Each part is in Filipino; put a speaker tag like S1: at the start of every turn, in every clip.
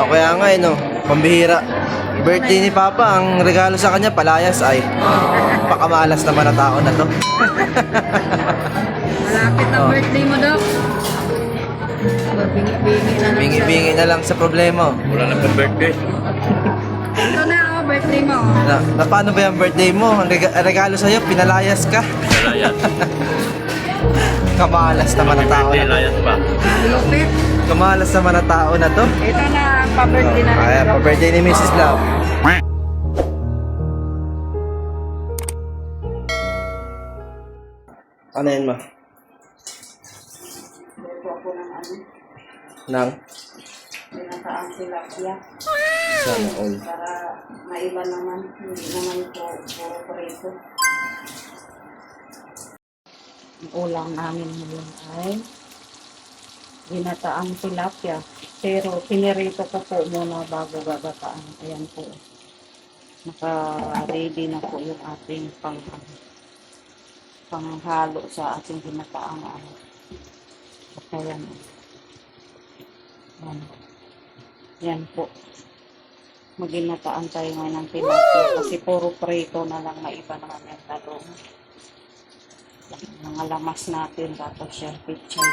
S1: kaya nga no, pambihira. Birthday ni Papa, ang regalo sa kanya, palayas ay. Pakamalas naman na tao na to.
S2: Malapit na birthday mo, Dok. Bingi-bingi na lang siya.
S1: Bingi-bingi na lang sa problema.
S3: Wala na pang birthday.
S2: Ito na ako, birthday mo.
S1: Na paano ba yung birthday mo? Ang regalo sa'yo, pinalayas ka.
S3: Layas.
S1: Kamalas naman na tao
S3: Birthday,
S1: na to.
S3: layas pa.
S2: Lupit.
S1: Kamalas naman na tao na to.
S2: Ito na ang pa-birthday na
S1: Ayan,
S2: Dok.
S1: pa-birthday ni Mrs. Love. Ano yan, ma?
S2: Luto ako ng ano,
S1: Nang?
S2: pinataang tilapia.
S1: Sana all.
S2: Para maiba naman. Hindi naman po puro preso. Ang ulam namin ngayon ay ginataang tilapia. Pero pinirito ko po muna bago gagataan. Ayan po. Naka-ready na po yung ating panghalo sa ating ginataang ano. Ayan. Ayan. Yan po. Maginataan tayo ngayon ng tilapia kasi puro prito na lang, maiba naman yung talong. Mga lamas natin, tapos yan, pichay.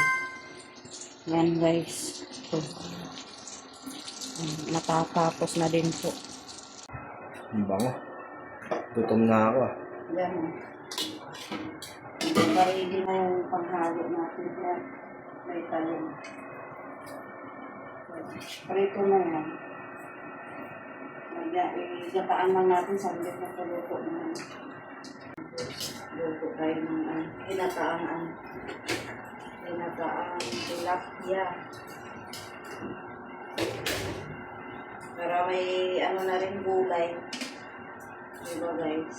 S2: Yan guys. So, natatapos na din po.
S1: Ang bango. Gutom na ako ah.
S2: Yan. Ready na yung paghalo natin. Yan. May talong. Prito na yan. Igataan lang natin sa ulit na puluto na. Luto tayo ng ginataang tilapia. Para may ano na rin gulay. Diba guys?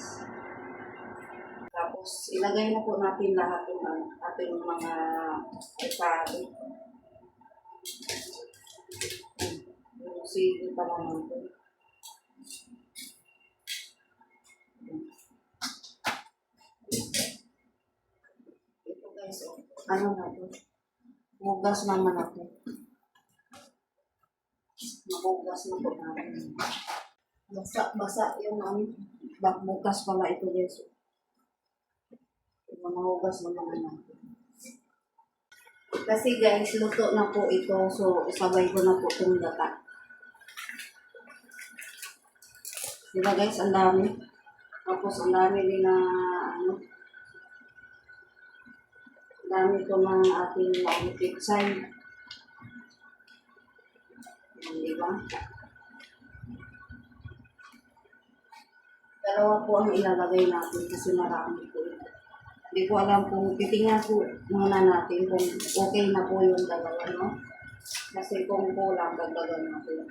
S2: Tapos ilagay na po natin lahat ng ating mga rekado. Yung sili pa naman po. Ito guys, ano na ito? Mugas naman ako. Mabugas na po natin. Basa yung bukas pala ito guys. Mahugas naman natin. Kasi guys, luto na po ito. So, isabay ko na po itong gata. Diba guys, ang dami. Tapos ang dami din na ang dami ko ng ating pichay. Diba? Dalawa po ang ilalagay natin kasi marami po ito. Hindi ko alam kung titingnan po muna natin kung okay na po yung dalawa, no? Kasi kung kulang, dagdagan natin.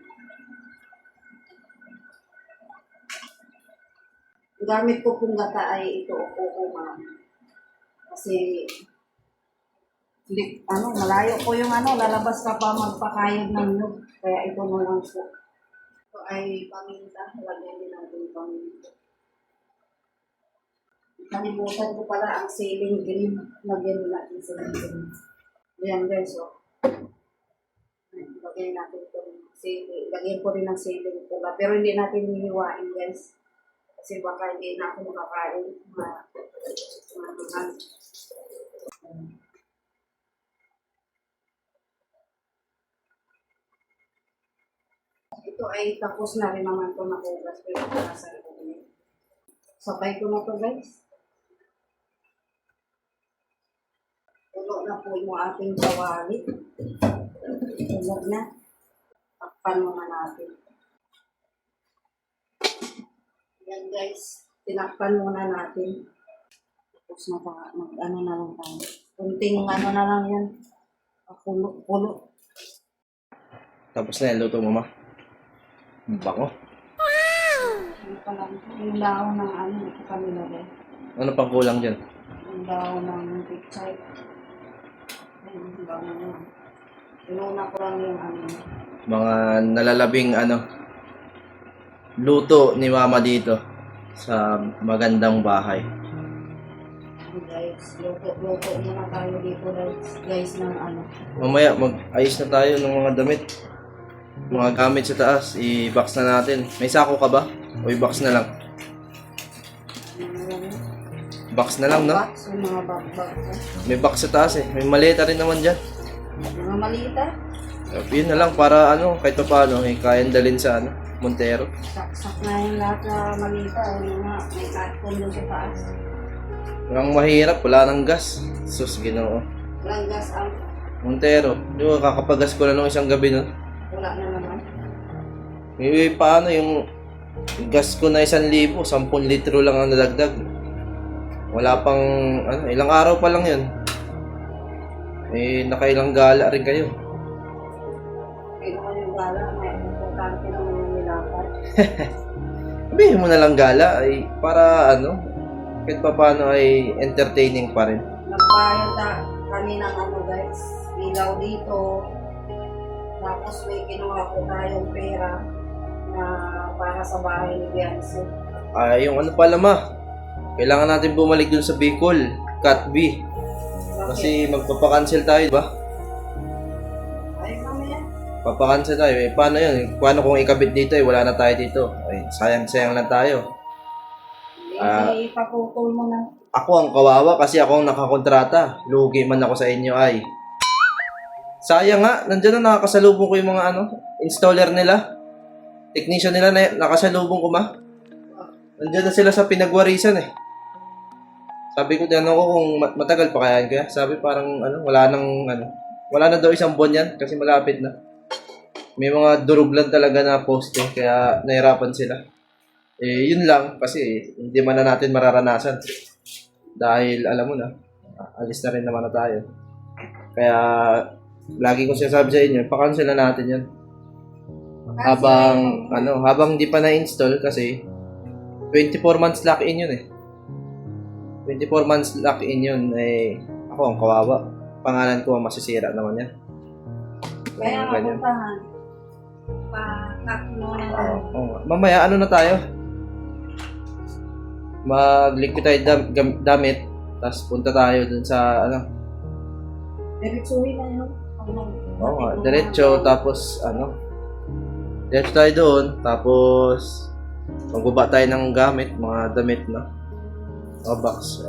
S2: Gamit ko pong gata ay ito, ma'am. Kasi, malayo po yung lalabas ka pa magpakayod ng nyug. Kaya ito na lang po. Ito ay paminta. Lagyan din natin paminta. Nalimutan ko pala ang ceiling green. Lagyan natin sa green. Ayan guys, lagyan natin itong ceiling. Lagyan ko rin ang ceiling pula. Pero hindi natin hihiwain guys. Kasi baka hindi na ako makakain. Ito ay tapos na rin naman ito nakugas. Pero nasa ito niya. Sabay ko na ito guys. Tulo na po yung ating kawali. Tulog na. Takpan muna natin. Yan guys. Tinakpan muna natin. Tapos mag-ano na lang tayo. Kunting ano na lang yan. Pulo.
S1: Tapos na yan, luto mo ma. Ang bango.
S2: Ano pa lang. Yung daon ng ito kami lagay.
S1: Ano pang kulang dyan?
S2: Yung daon ng pichay. Ayun, bango na. Inuna ko lang yung
S1: Mga nalalabing luto ni mama dito sa magandang bahay.
S2: Guys, luto muna tayo dito guys ng
S1: Mamaya mag-ayos na tayo ng mga damit. Mga gamit sa taas, i-box na natin. May sako ka ba? O i-box na lang? Box na lang, no?
S2: Box, yung mga bag-bag.
S1: May box sa taas eh. May maleta rin naman dyan.
S2: Mga malita.
S1: Yun na lang para kahit pa paano, kayang dalhin sa Montero.
S2: Saksak na yung lahat na malita. Yung nga, may carton doon sa taas.
S1: Ang mahirap, wala nang gas. Sus, ginoo.
S2: Walang gas ang
S1: Montero, di ba kakapagas ko na nung isang gabi nun?
S2: wala na naman.
S1: Paano yung gas ko na 1,000, 10 litro lang ang nadagdag. Wala pang, ilang araw pa lang yun. Nakailang gala rin kayo.
S2: Pero kung yung gala, may importante na mga nilakad.
S1: Sabihin mo na lang gala, para kahit pa paano ay entertaining pa rin.
S2: Nagbayad na kami ng guys, ilaw dito. Tapos may kinuha ko tayong pera na para sa bahay ni Biancy.
S1: Yung pala ma, kailangan natin bumalik dun sa Bicol, Cat B. Kasi magpapakancel tayo, di ba?
S2: Ay, mamaya.
S1: Papakancel tayo. Paano yun? Paano kung ikabit dito wala na tayo dito? Sayang-sayang lang tayo.
S2: Hindi, ipaputol mo na.
S1: Ako ang kawawa kasi ako ang nakakontrata. Lugi man ako sa inyo ay. Sayang nga, nandiyan na nakakasalubong ko yung mga installer nila. Technician nila na nakasalubong ko ma. Nandiyan na sila sa pinagwarisan eh. Sabi ko din kung matagal pa kaya kaya. Sabi parang wala na daw isang buwan yan kasi malapit na. May mga durog lang talaga na poste kaya nahirapan sila. Yun lang kasi hindi man na natin mararanasan. Dahil alam mo na, alis na rin naman na tayo. Kaya lagi ko sinasabi sa inyo, pa-cancel na natin yan. Habang hindi pa na-install kasi 24 months lock-in yun eh. 24 months lock-in yun ako ang kawawa. Pangalan ko ang masisira naman yan.
S2: Kaya mapuntahan. Pa-cut mo na.
S1: Mamaya na tayo? Mag-liquid tayo damit. Tapos punta tayo dun sa
S2: Diretsuhin na yun.
S1: Diretso tapos diretso tayo doon tapos magbaba tayo ng gamit, mga damit na box.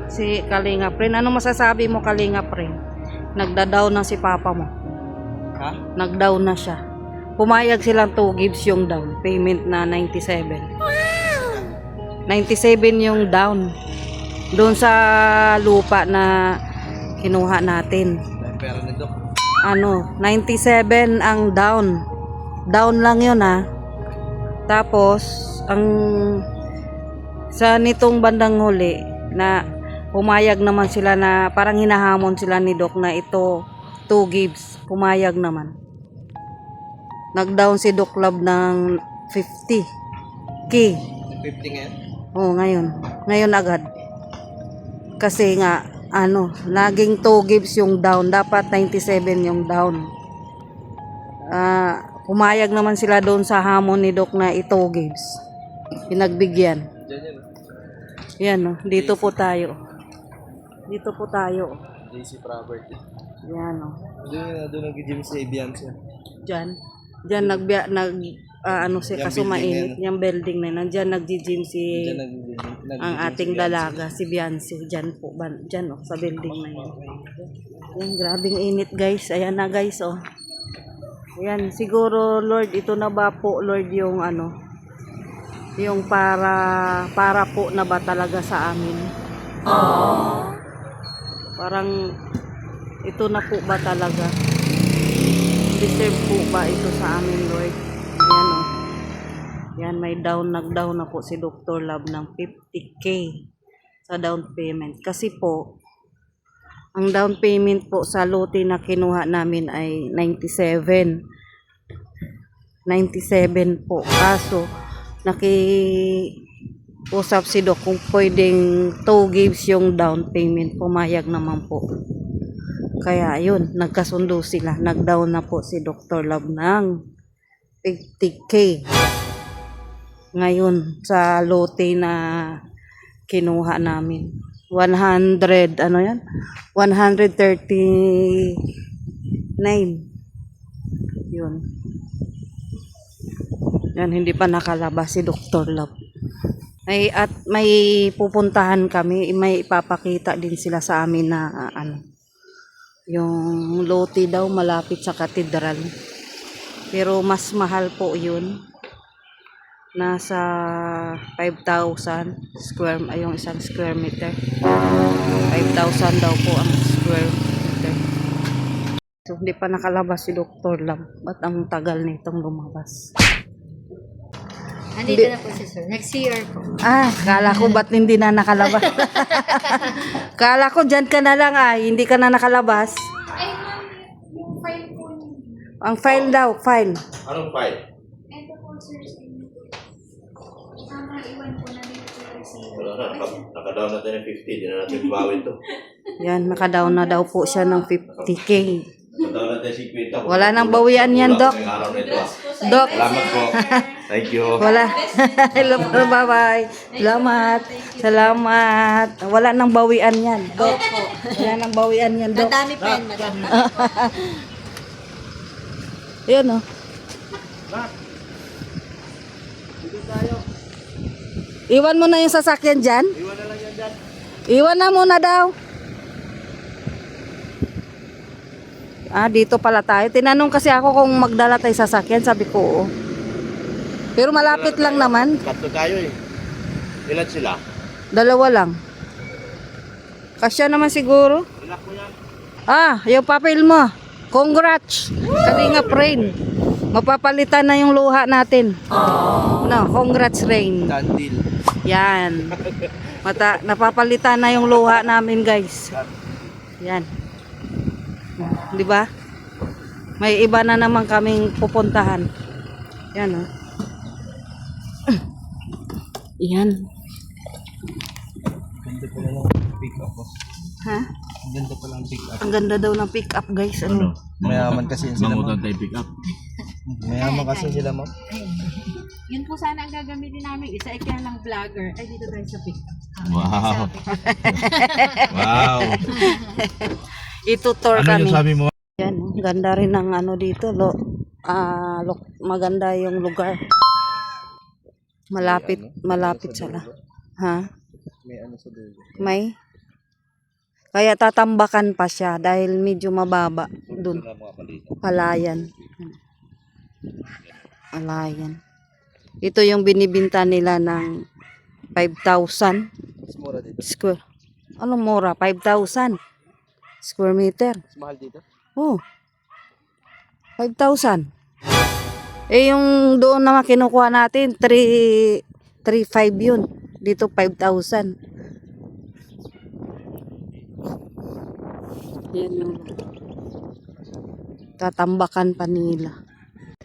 S2: Si Kalinga Prin. Ano masasabi mo, Kalinga Prin? Nagda-down na si Papa mo.
S1: Ha?
S2: Nag-down na siya. Pumayag silang 2 gives yung down payment na 97. 97 yung down. Doon sa lupa na kinuha natin.
S1: May pera ni Doc.
S2: 97 ang down. Down lang yun Tapos, sa nitong bandang huli, na pumayag naman sila na parang hinahamon sila ni Doc na ito 2 gives. Pumayag naman. Nag-down si Doc Love ng 50K.
S1: 50 ngayon?
S2: Oo, ngayon. Ngayon agad. Kasi nga, laging 2 gives yung down. Dapat 97 yung down. Pumayag naman sila doon sa hamon ni Doc na ito gives. Pinagbigyan. Yan dito po tayo. Dito po tayo.
S1: JC Property.
S2: Yan
S1: Doon nag-gym si Biancy.
S2: Diyan kasi mainit yung building na yun. Nandiyan nag-gym si ang ating dalaga, si Biancy. Diyan po, sa building na yun. Yan, grabing init guys. Ayan na guys Ayan, siguro Lord, ito na ba po Lord yung yung para po na ba talaga sa amin? Parang ito na po ba talaga? Deserve po ba ito sa amin, Lord? Ayan Yan, nag-down na po si Dr. Love ng 50K sa down payment. Kasi po, ang down payment po sa lote na kinuha namin ay 97. 97 po. Kaso, nakiusap si Doc kung pwedeng 2 gives yung down payment. Pumayag naman po. Kaya yun, nagkasundo sila. Nag-down na po si Dr. Love ng 80K. Ngayon, sa lote na kinuha namin. 100, ano yan? 139. Yun. Yan, hindi pa nakalabas si Dr. Love. At may pupuntahan kami, may ipapakita din sila sa amin na yung lote daw malapit sa katedral. Pero mas mahal po yun. Nasa 5,000 yung isang square meter. 5,000 daw po ang square meter. So, hindi pa nakalabas si Dr. Love. Ba't ang tagal nitong lumabas?
S3: Andito na po si sir. Next year po.
S2: Kala ko ba't hindi na nakalabas? Kala ko dyan ka na lang hindi ka na nakalabas.
S3: Ay, ma'am, yung file po niyo.
S2: Ang file daw, file.
S1: Anong file?
S3: Ito po, sir. Iwan po na dito po kasi.
S1: Wala na, naka-down natin ng 50, di na natin bawin to.
S2: Yan, nakadown na daw po siya ng 50K.
S1: Naka-down natin 50.
S2: Wala nang bawian yan, Doc.
S1: Ngayong araw na ito.
S2: Doc,
S1: Salamat po. Thank you.
S2: wala. Hello, bye-bye. Salamat. Wala nang bawian yan, Doc. Wala nang bawian yan, Doc.
S3: Madami pa yan, madami.
S2: Yun, oh. Iwan mo na yung sasakyan dyan.
S1: Iwan na lang yan dyan.
S2: Iwan na muna daw. Dito pala tayo. Tinanong kasi ako kung magdala tayo sasakyan. Sabi ko, oo. Pero malapit lang naman.
S1: Tatlo tayo eh. Ilan sila?
S2: 2 lang. Kasya naman siguro.
S1: Ilan ko yan?
S2: Yung papel mo. Congrats. Kalingap Rain. Mapapalitan na yung luha natin. No, congrats Rain.
S1: Done deal.
S2: Yan. Napapalitan na yung luha namin, guys. Yan. 'Di ba? May iba na naman kaming pupuntahan. Yan, oh. Yan.
S1: Ganda pala ng pick up.
S2: Ha?
S1: Ganda pala ng pick up.
S2: Ang ganda daw ng pick up, guys. Ano?
S1: Mayaman kasi sila, ma'am.
S4: Mangutan tayo pick up.
S1: Mayaman kasi sila, ma'am.
S3: Yun po sana ang gagamitin namin. Isa ay kaya lang vlogger. Ay, dito tayo sa pick.
S4: Wow. Wow.
S2: Itutor
S4: Ano
S2: kami.
S4: yung sabi mo?
S2: Yan, oh. Ganda rin ng ano dito. Maganda yung lugar. Malapit sila. Ha?
S1: May ano sa dulo.
S2: May? Kaya tatambakan pa siya dahil medyo mababa dun. Palayan. Palayan. Ito yung binibinta nila ng 5,000
S1: Mas mura dito.
S2: square. Anong mura? 5,000 square meter.
S1: Mas mahal dito.
S2: Oh. 5,000. Yung doon naman kinukuha natin 3,500 yun. Dito 5,000. Yan yung tatambakan pa nila.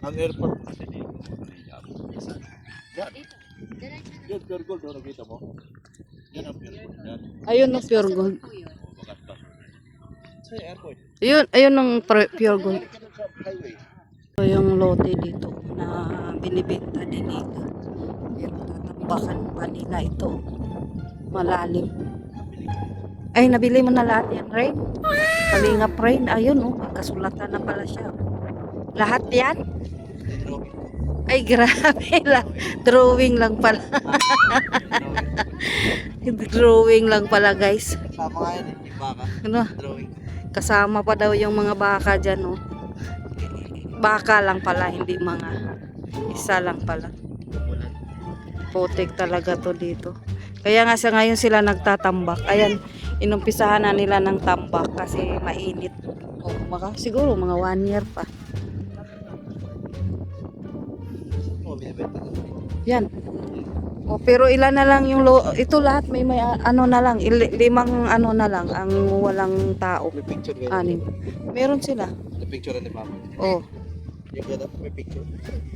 S4: Ang airport kasi dito. Yan, pure gold. Nakita mo? Yan ang pure gold. Yan.
S2: Ayun ang pure gold.
S4: Maganda.
S1: Sa airport.
S2: Ayun ang pure gold.
S1: Sa highway.
S2: Ito yung lote dito na binibenta din nila. Pero tatambakan pa nila ito. Malalim. Ay, nabili mo na lahat yan, Rain? Kalingap Rain. Ayun, oh. May kasulatan na pala siya. Lahat yan? Ay, grabe lang. Drawing lang pala. Drawing lang pala, guys.
S1: Sama nga yun eh. Yung baka.
S2: Ano?
S1: Drawing.
S2: Kasama pa daw yung mga baka dyan, oh. Baka lang pala, hindi mga isa lang pala. Putik talaga to dito. Kaya nga sa ngayon sila nagtatambak. Ayan, inumpisahan na nila ng tambak kasi mainit. O, siguro mga 1 year pa.
S1: Oh, binibenta na.
S2: Yan. O, pero ilan na lang yung ito lahat may ano na lang, 5 ano na lang ang walang tao.
S1: May picture ganyan.
S2: Anim. Meron sila.
S1: May picture ni Mama.
S2: Oh,
S1: Yung ganda, may picture.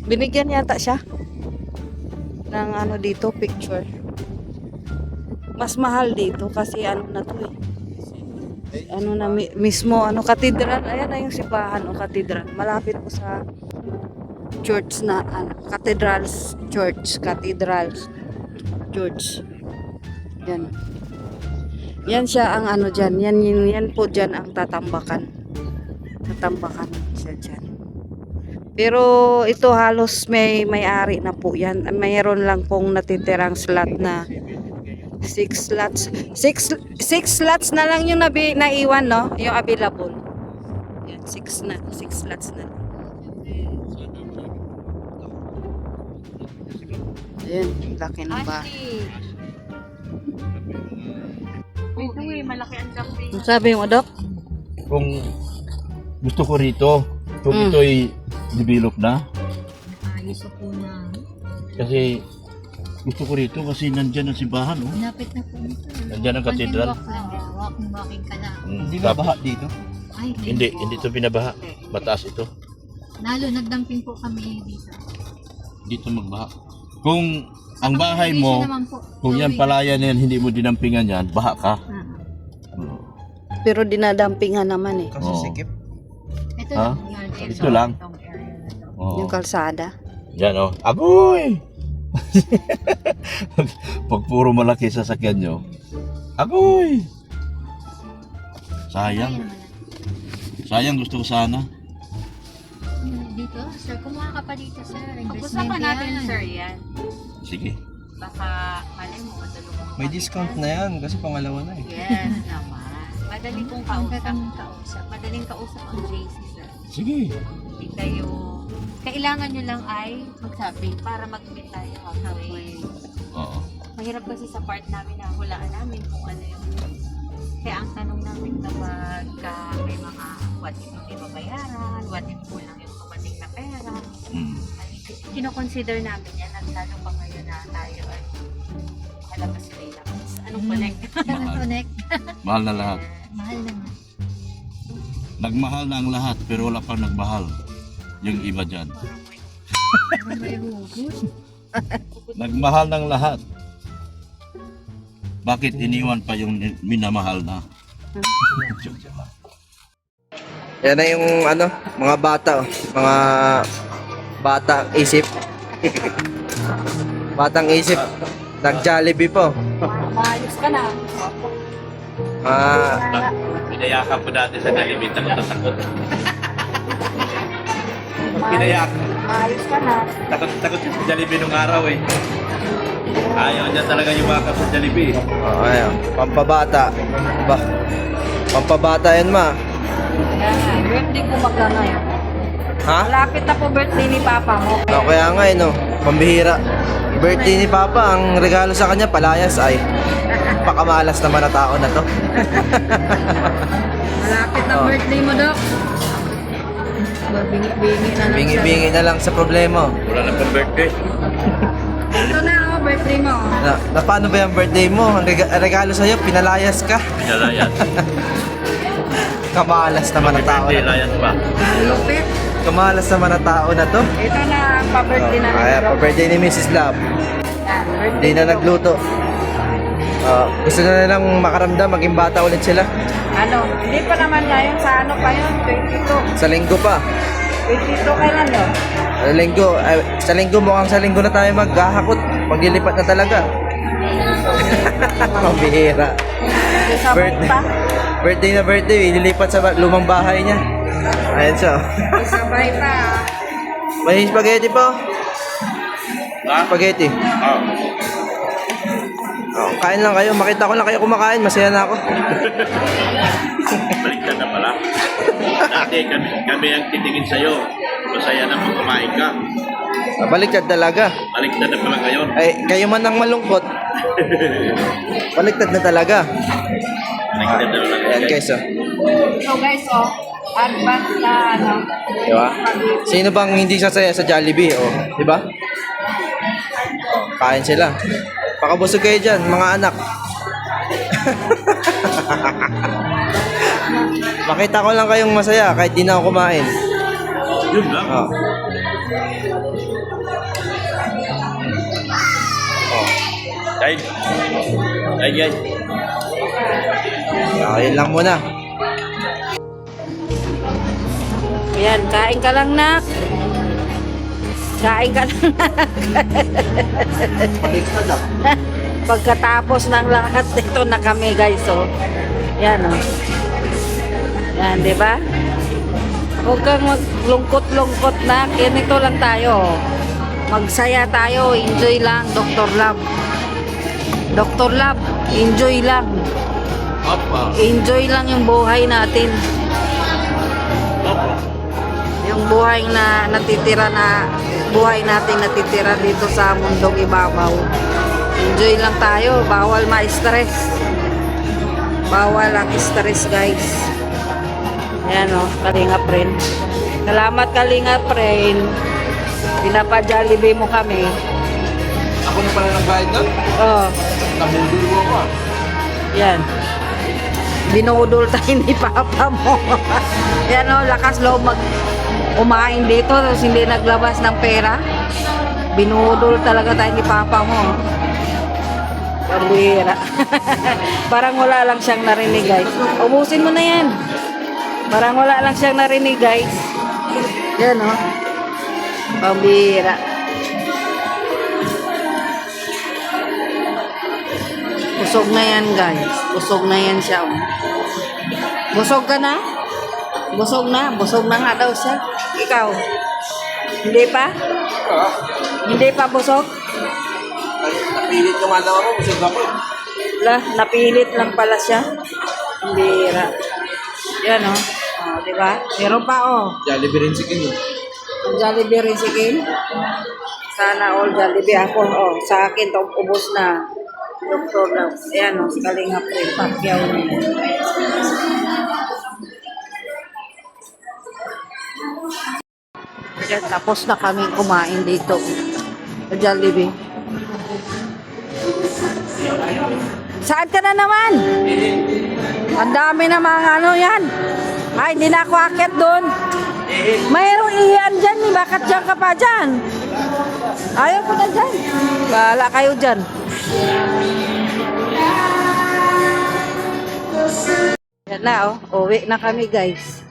S2: binigyan yata siya ng ano dito, picture. Mas mahal dito kasi ano na to eh. Ano na mismo, ano, katedral. Ayan na yung simbahan o katedral. Malapit po sa church na Cathedral Church. Yan. Yan siya ang ano dyan. Yan po dyan ang tatambakan. Tatambakan siya dyan. Pero ito halos may-ari na po yan. Mayroon lang pong natitirang slot na 6 slots. 6 slots na lang yung naiwan, no? Yung available. Yan, 6 slots na. Ayan, laki ng bahay.
S3: Ashley. Ito malaki ang cafe.
S2: Ano sabi mo, Dok?
S4: Kung gusto ko rito, kung ito'y develop na,
S3: Ayos po na.
S4: kasi gusto ko rito kasi nandyan ang simbahan, oh.
S3: Lapit na po nito.
S4: Nandyan ang katedral.
S3: Walking ka lang.
S4: Hindi ba baha dito?
S3: Ay,
S4: Hindi ito binabaha. Mataas ito.
S3: Lalo, nagdamping po kami dito.
S4: Dito magbaha. Kung ang bahay
S3: Hindi
S4: mo,
S3: siya naman po.
S4: kung yan palayan yan, hindi mo dinampingan yan, baha ka.
S2: Pero dinadampingan naman eh.
S1: Kasi
S4: Oo.
S1: sikip.
S3: Ito
S4: Ha?
S3: lang. Yan,
S4: Ito lang.
S3: Itong area na to.
S4: Oo.
S2: Yung kalsada.
S4: Yan, oh. Agoy! Pag puro malaki sasakyan nyo, agoy! Sayang. Sayang, gusto ko sana.
S3: Dito, sir, kumuha ka pa dito, sir.
S5: Pag-usapan natin, sir, yan.
S4: Sige.
S5: Baka, malay mo, madulong mo.
S1: May discount na yan kasi pangalawa na eh.
S5: Yes, naman. Madali kong kausap.
S3: kausap.
S5: Madaling kausap ang JC, sir.
S4: Sige.
S5: Hindi kayo, kailangan nyo lang ay magsabi para mag-meet tayo halfway.
S4: Oo.
S5: Mahirap kasi sa part namin na hulaan namin kung ano yung kaya ang tanong namin kapag may mga what if hindi mabayaran, what if kulang yung kapating na pera,
S4: Mm.
S5: ay kinoconsider namin yan at lalo pa ngayon na tayo ay halabas relax. Anong connect?
S3: Saan connect?
S4: Mahal na lahat.
S3: Mahal naman.
S4: Nagmahal na ang lahat, pero wala pang nagmahal. Yung iba dyan.
S3: May hugot.
S4: Nagmahal ng lahat. Bakit iniwan pa yung minamahal na?
S1: Yan na yung ano, mga bata, oh. Mga batang isip. Batang isip. Nag-Jollibee po.
S5: Maayos ka na.
S4: Pinayakap ko dati sa Jollibee, takot na takot. Pinayakap.
S5: Maayos ka na.
S4: Takot sa Jollibee nung araw eh. Ayaw niya talaga yumakap sa Jollibee.
S1: Oh, ayan. Pampabata. Ba? Pampabata yan, ma.
S2: Birthday ko magla ngayon.
S1: Ha?
S2: Malapit na po birthday ni Papa mo.
S1: O, kaya nga eh, no. Pambihira. Birthday ni Papa, ang regalo sa kanya, palayas ay. Pakamalas naman na tao na to.
S2: Malapit na
S1: Oh.
S2: birthday mo, Dok. Bingi-bingi na lang
S1: Bingi-bingi na lang sa problema.
S4: Wala na pang birthday.
S2: Ito na ako, birthday mo.
S1: Na paano ba yung birthday mo? Ang regalo sa'yo, pinalayas ka.
S4: Pinalayas.
S1: Kamalas naman na tao na to.
S4: layas pa.
S2: Lupit.
S1: Kamalas naman na tao na to.
S2: Ito na ang pa-birthday na
S1: Kaya
S2: Dok.
S1: pa-birthday ni Mrs. Love. Hindi na nagluto. Gusto na nilang makaramdam, maging bata ulit sila.
S2: Ano? Hindi pa naman ngayon. Sa ano pa yun? 22.
S1: Sa linggo pa.
S2: 22 kailan yun?
S1: Sa linggo, mukhang sa linggo na tayo maghahakot. Maglilipat na talaga. Mabihira.
S2: Sabay pa.
S1: Birthday na birthday, ililipat sa lumang bahay niya. Ayan siya.
S2: Sabay pa.
S1: May spaghetti pa. Spaghetti. Oh, kain lang kayo. Makita ko lang kayo kumakain. Masaya na ako.
S4: Baliktad na pala. Dati kami ang titingin sa'yo. Masaya na kung kumain ka.
S1: Baliktad talaga.
S4: Baliktad na pala ngayon.
S1: Ay, kayo man ang malungkot. Baliktad na talaga.
S4: Baliktad na pala
S1: Ayan guys, oh.
S2: So guys, advance na ano.
S1: Diba? Sino bang hindi sasaya sa Jollibee? Oh, diba? Oh, kain sila. Pakabusog kayo dyan, mga anak. Makita ko lang kayong masaya kahit di na ako kumain.
S4: Yun lang.
S1: Oh. Oh.
S4: Kain. Kain.
S1: Kain lang muna.
S2: Ayan, kain ka lang, nak. Kain ka na.
S1: Balik na lang.
S2: Pagkatapos ng lahat, ito na kami guys, oh. Yan, oh. Yan, di ba? Huwag kang maglungkot-lungkot na. Ganito lang tayo, oh. Magsaya tayo, enjoy lang, Dr. Love. Dr. Love, enjoy lang.
S4: Opo.
S2: Enjoy lang yung buhay natin.
S4: Opo.
S2: Yung buhay na natitira na, buhay nating natitira dito sa mundong ibabaw. Enjoy lang tayo, bawal ma-stress. Bawal ang stress, guys. Ayan o, Kalinga Friend. Salamat Kalinga Friend. Pinapa-Jollibee mo kami.
S1: Ako na pala ng bayad doon?
S2: Oh,
S1: Nabudol mo ako ah.
S2: yan. Binudol tayo ni Papa mo. Yan o, lakas loob umain dito tapos hindi naglabas ng pera. Binudol talaga tayo ni Papa mo. Pambira. Parang wala lang siyang narinig, guys. Ubusin mo na yan. Parang wala lang siyang narinig, guys. Yan o. Pambira. Busog na yan, guys. Busog na yan siya. Oh. Busog ka na? Busog na. Busog na nga daw siya. Ikaw? Hindi pa? Hindi pa busog?
S1: Napilit ko nga daw ako, busog ako.
S2: Wala, napilit lang pala siya. Bira. Yan, oh. Oh, di ba? Meron pa, oh.
S1: Jollibee rin si King.
S2: Ang Jollibee rin si Kim. Sana all Jollibee ako. Oh, sa akin, to, ubos na. Dr. Love. Ayan, oh. Kalinga Friend. Pakyaw na. Ayan, tapos na kami kumain dito. Sa Jollibee. Saan ka na naman? Ang dami na mga ano yan. Ay, hindi na ako akit doon. Mayroong iyan dyan. Bakit dyan ka pa dyan? Ayaw ko na dyan. Bahala kayo dyan. Yan na, oh. Uwi na kami, guys.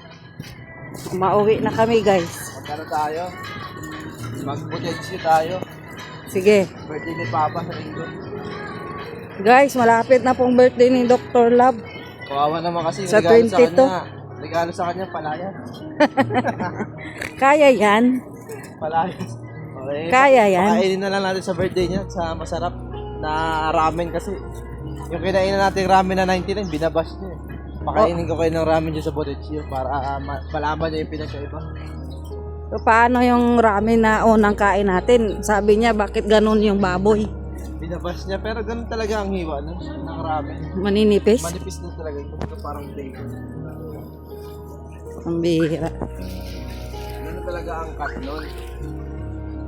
S2: Mauwi na kami, guys.
S1: Magkano tayo? Mag-potensyo tayo.
S2: Sige.
S1: Birthday ni Papa sa linggo.
S2: Guys, malapit na pong birthday ni Dr. Love.
S1: Kawawa naman kasi
S2: Sa
S1: regalo
S2: 22.
S1: Regalo sa kanya, palayan.
S2: Kaya yan.
S1: Palayan. Okay.
S2: Kaya yan.
S1: Pakainin na lang natin sa birthday niya sa masarap na ramen kasi. Yung kinainan natin ramen na 99, binabash niya. Pakainin ko kayo ng ramen dyan sa Bodecio para malaman niya yung pinagkaiba.
S2: So, paano yung ramen na unang kain natin? Sabi niya, bakit ganun yung baboy?
S1: Binabash niya, pero ganun talaga ang hiwa ng ramen.
S2: Maninipis?
S1: Manipis na talaga. Ito parang bacon.
S2: Ang bihira.
S1: Ganun talaga ang cut nun.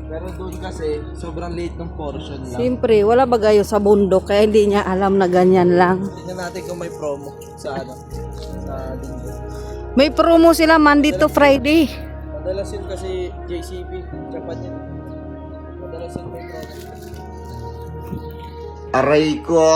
S1: Pero doon kasi, sobrang liit ng portion lang.
S2: Siyempre, wala ba kayo sa bundok kaya hindi niya alam na ganyan lang.
S1: Tingnan natin kung may promo sa sa linggo.
S2: May promo sila Monday to Friday.
S1: Madalas yun kasi JCP, Japan yun. Madalas yun may promo.
S6: Aray ko!